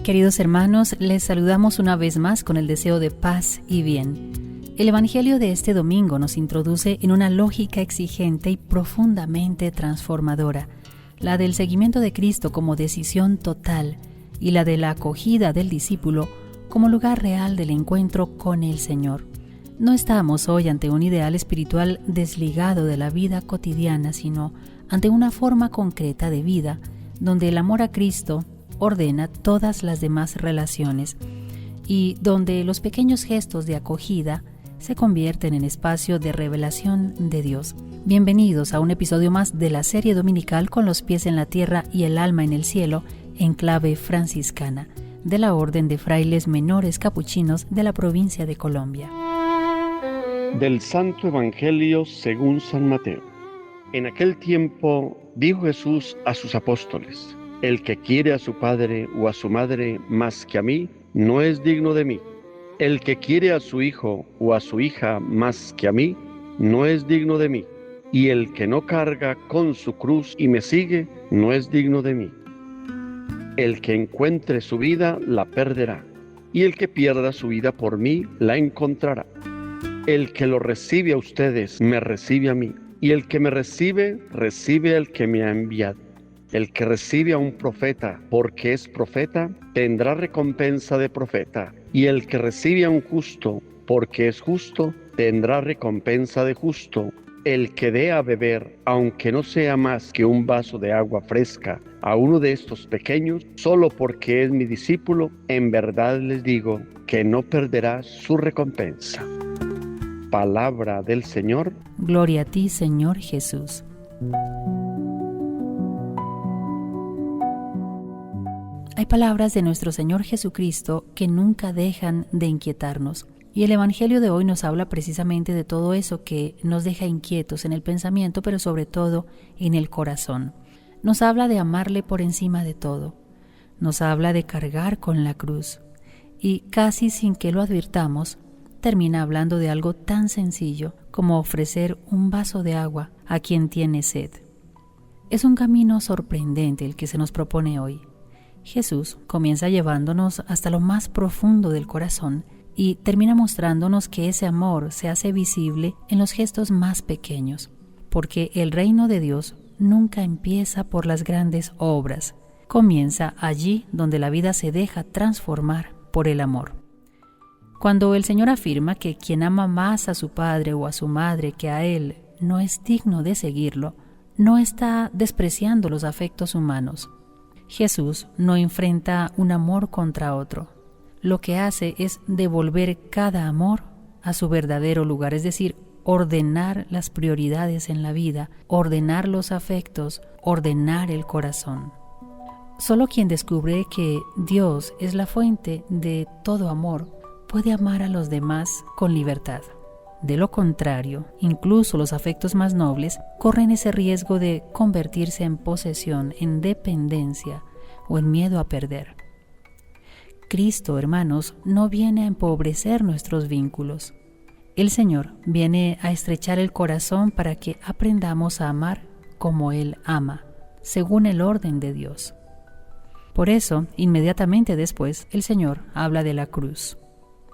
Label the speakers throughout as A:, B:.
A: Queridos hermanos, les saludamos una vez más con el deseo de paz y bien. El Evangelio de este domingo nos introduce en una lógica exigente y profundamente transformadora, la del seguimiento de Cristo como decisión total y la de la acogida del discípulo como lugar real del encuentro con el Señor. No estamos hoy ante un ideal espiritual desligado de la vida cotidiana, sino ante una forma concreta de vida donde el amor a Cristo ordena todas las demás relaciones y donde los pequeños gestos de acogida se convierten en espacio de revelación de Dios. Bienvenidos a un episodio más de la serie dominical Con los pies en la tierra y el alma en el cielo, en clave franciscana, de la Orden de Frailes Menores Capuchinos de la provincia de Colombia.
B: Del Santo Evangelio según San Mateo. En aquel tiempo dijo Jesús a sus apóstoles: El que quiere a su padre o a su madre más que a mí, no es digno de mí. El que quiere a su hijo o a su hija más que a mí, no es digno de mí. Y el que no carga con su cruz y me sigue, no es digno de mí. El que encuentre su vida, la perderá. Y el que pierda su vida por mí, la encontrará. El que lo recibe a ustedes, me recibe a mí. Y el que me recibe, recibe al que me ha enviado. El que recibe a un profeta porque es profeta, tendrá recompensa de profeta. Y el que recibe a un justo porque es justo, tendrá recompensa de justo. El que dé a beber, aunque no sea más que un vaso de agua fresca, a uno de estos pequeños, solo porque es mi discípulo, en verdad les digo que no perderá su recompensa. Palabra del Señor.
A: Gloria a ti, Señor Jesús. Hay palabras de nuestro Señor Jesucristo que nunca dejan de inquietarnos. Y el Evangelio de hoy nos habla precisamente de todo eso que nos deja inquietos en el pensamiento, pero sobre todo en el corazón. Nos habla de amarle por encima de todo. Nos habla de cargar con la cruz. Y casi sin que lo advirtamos, termina hablando de algo tan sencillo como ofrecer un vaso de agua a quien tiene sed. Es un camino sorprendente el que se nos propone hoy. Jesús comienza llevándonos hasta lo más profundo del corazón y termina mostrándonos que ese amor se hace visible en los gestos más pequeños, porque el reino de Dios nunca empieza por las grandes obras, comienza allí donde la vida se deja transformar por el amor. Cuando el Señor afirma que quien ama más a su padre o a su madre que a Él no es digno de seguirlo, no está despreciando los afectos humanos. Jesús no enfrenta un amor contra otro. Lo que hace es devolver cada amor a su verdadero lugar, es decir, ordenar las prioridades en la vida, ordenar los afectos, ordenar el corazón. Solo quien descubre que Dios es la fuente de todo amor puede amar a los demás con libertad. De lo contrario, incluso los afectos más nobles corren ese riesgo de convertirse en posesión, en dependencia o en miedo a perder. Cristo, hermanos, no viene a empobrecer nuestros vínculos. El Señor viene a estrechar el corazón para que aprendamos a amar como Él ama, según el orden de Dios. Por eso, inmediatamente después, el Señor habla de la cruz.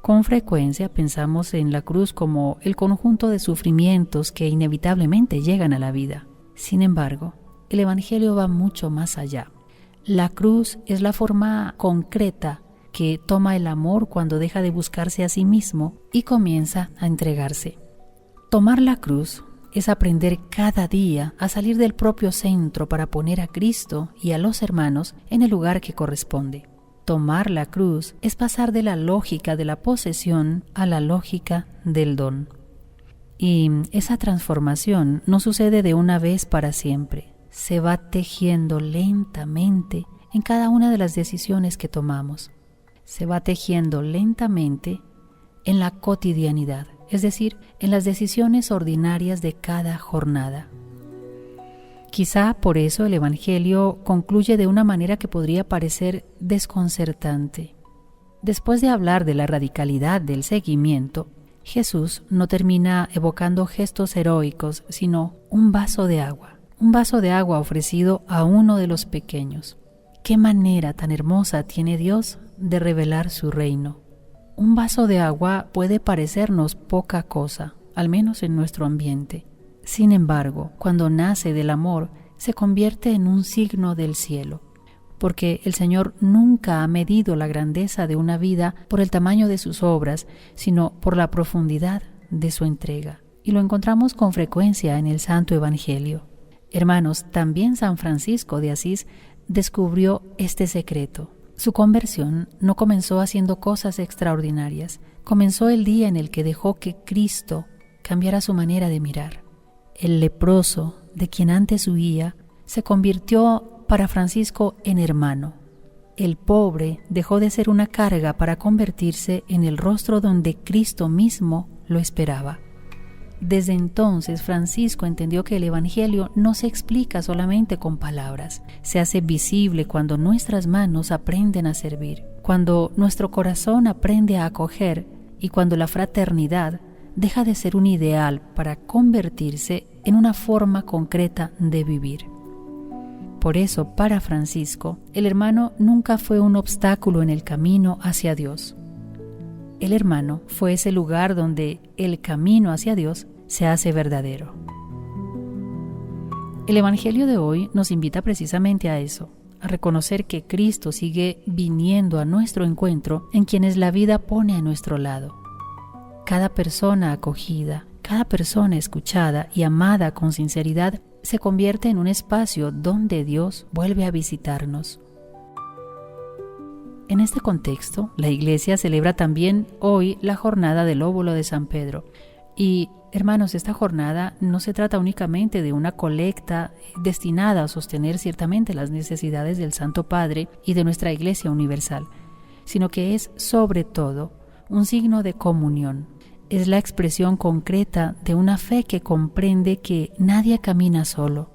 A: Con frecuencia pensamos en la cruz como el conjunto de sufrimientos que inevitablemente llegan a la vida. Sin embargo, el Evangelio va mucho más allá. La cruz es la forma concreta que toma el amor cuando deja de buscarse a sí mismo y comienza a entregarse. Tomar la cruz es aprender cada día a salir del propio centro para poner a Cristo y a los hermanos en el lugar que corresponde. Tomar la cruz es pasar de la lógica de la posesión a la lógica del don. Y esa transformación no sucede de una vez para siempre. Se va tejiendo lentamente en cada una de las decisiones que tomamos. Se va tejiendo lentamente en la cotidianidad, es decir, en las decisiones ordinarias de cada jornada. Quizá por eso el Evangelio concluye de una manera que podría parecer desconcertante. Después de hablar de la radicalidad del seguimiento, Jesús no termina evocando gestos heroicos, sino un vaso de agua ofrecido a uno de los pequeños. Qué manera tan hermosa tiene Dios de revelar su reino. Un vaso de agua puede parecernos poca cosa, al menos en nuestro ambiente. Sin embargo, cuando nace del amor, se convierte en un signo del cielo, porque el Señor nunca ha medido la grandeza de una vida por el tamaño de sus obras, sino por la profundidad de su entrega. Y lo encontramos con frecuencia en el Santo Evangelio. Hermanos, también San Francisco de Asís descubrió este secreto. Su conversión no comenzó haciendo cosas extraordinarias. Comenzó el día en el que dejó que Cristo cambiara su manera de mirar. El leproso, de quien antes huía, se convirtió para Francisco en hermano. El pobre dejó de ser una carga para convertirse en el rostro donde Cristo mismo lo esperaba. Desde entonces, Francisco entendió que el Evangelio no se explica solamente con palabras. Se hace visible cuando nuestras manos aprenden a servir, cuando nuestro corazón aprende a acoger y cuando la fraternidad deja de ser un ideal para convertirse en una forma concreta de vivir. Por eso, para Francisco, el hermano nunca fue un obstáculo en el camino hacia Dios. El hermano fue ese lugar donde el camino hacia Dios se hace verdadero. El Evangelio de hoy nos invita precisamente a eso, a reconocer que Cristo sigue viniendo a nuestro encuentro en quienes la vida pone a nuestro lado. Cada persona acogida, cada persona escuchada y amada con sinceridad se convierte en un espacio donde Dios vuelve a visitarnos. En este contexto, la Iglesia celebra también hoy la jornada del óvulo de San Pedro. Y, hermanos, esta jornada no se trata únicamente de una colecta destinada a sostener ciertamente las necesidades del Santo Padre y de nuestra Iglesia universal, sino que es, sobre todo, un signo de comunión. Es la expresión concreta de una fe que comprende que nadie camina solo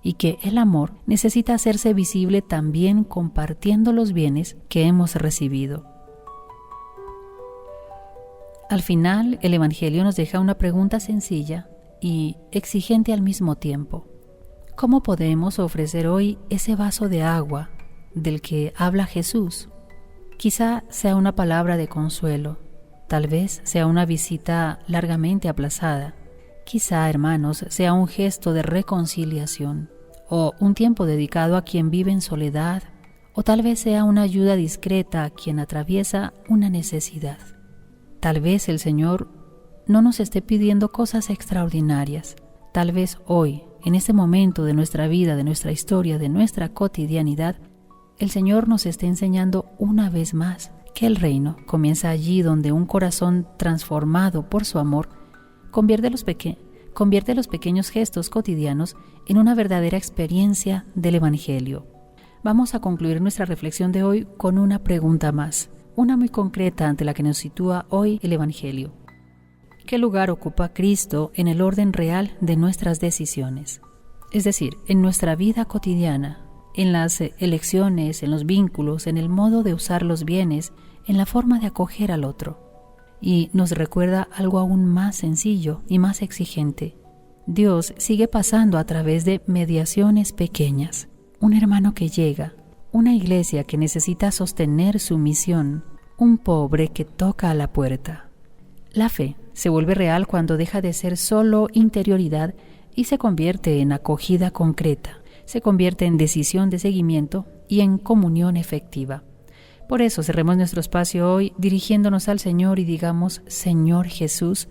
A: y que el amor necesita hacerse visible también compartiendo los bienes que hemos recibido. Al final, el Evangelio nos deja una pregunta sencilla y exigente al mismo tiempo. ¿Cómo podemos ofrecer hoy ese vaso de agua del que habla Jesús? Quizá sea una palabra de consuelo, tal vez sea una visita largamente aplazada, quizá, hermanos, sea un gesto de reconciliación, o un tiempo dedicado a quien vive en soledad, o tal vez sea una ayuda discreta a quien atraviesa una necesidad. Tal vez el Señor no nos esté pidiendo cosas extraordinarias. Tal vez hoy, en este momento de nuestra vida, de nuestra historia, de nuestra cotidianidad, el Señor nos esté enseñando una vez más que el reino comienza allí donde un corazón transformado por su amor convierte los pequeños gestos cotidianos en una verdadera experiencia del Evangelio. Vamos a concluir nuestra reflexión de hoy con una pregunta más, una muy concreta ante la que nos sitúa hoy el Evangelio. ¿Qué lugar ocupa Cristo en el orden real de nuestras decisiones? Es decir, en nuestra vida cotidiana, en las elecciones, en los vínculos, en el modo de usar los bienes, en la forma de acoger al otro. Y nos recuerda algo aún más sencillo y más exigente. Dios sigue pasando a través de mediaciones pequeñas. Un hermano que llega, una iglesia que necesita sostener su misión, un pobre que toca a la puerta. La fe se vuelve real cuando deja de ser solo interioridad y se convierte en acogida concreta, se convierte en decisión de seguimiento y en comunión efectiva. Por eso cerremos nuestro espacio hoy dirigiéndonos al Señor y digamos: Señor Jesús,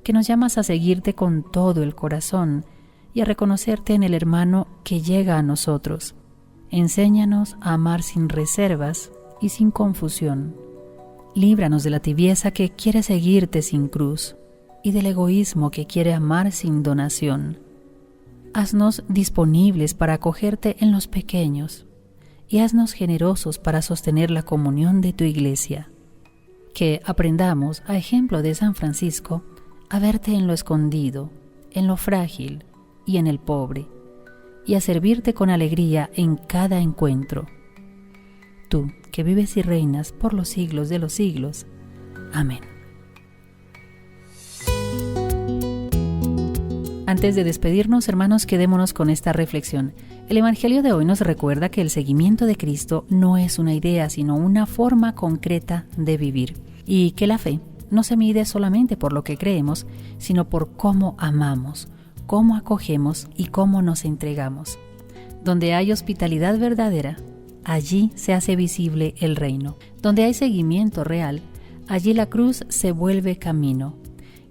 A: que nos llamas a seguirte con todo el corazón y a reconocerte en el hermano que llega a nosotros. Enséñanos a amar sin reservas y sin confusión. Líbranos de la tibieza que quiere seguirte sin cruz y del egoísmo que quiere amar sin donación. Haznos disponibles para acogerte en los pequeños y haznos generosos para sostener la comunión de tu Iglesia. Que aprendamos, a ejemplo de San Francisco, a verte en lo escondido, en lo frágil y en el pobre, y a servirte con alegría en cada encuentro. Tú, que vives y reinas por los siglos de los siglos. Amén. Ante Antes de despedirnos, hermanos, quedémonos con esta reflexión. El Evangelio de hoy nos recuerda que el seguimiento de Cristo no es una idea, sino una forma concreta de vivir. Y que la fe no se mide solamente por lo que creemos, sino por cómo amamos, cómo acogemos y cómo nos entregamos. Donde hay hospitalidad verdadera, allí se hace visible el reino. Donde hay seguimiento real, allí la cruz se vuelve camino.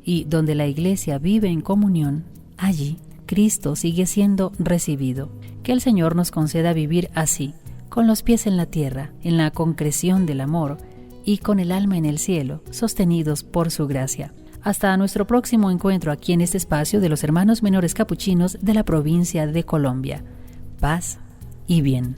A: Y donde la Iglesia vive en comunión, allí Cristo sigue siendo recibido. Que el Señor nos conceda vivir así, con los pies en la tierra, en la concreción del amor, y con el alma en el cielo, sostenidos por su gracia. Hasta nuestro próximo encuentro aquí en este espacio de los Hermanos Menores Capuchinos de la provincia de Colombia. Paz y bien.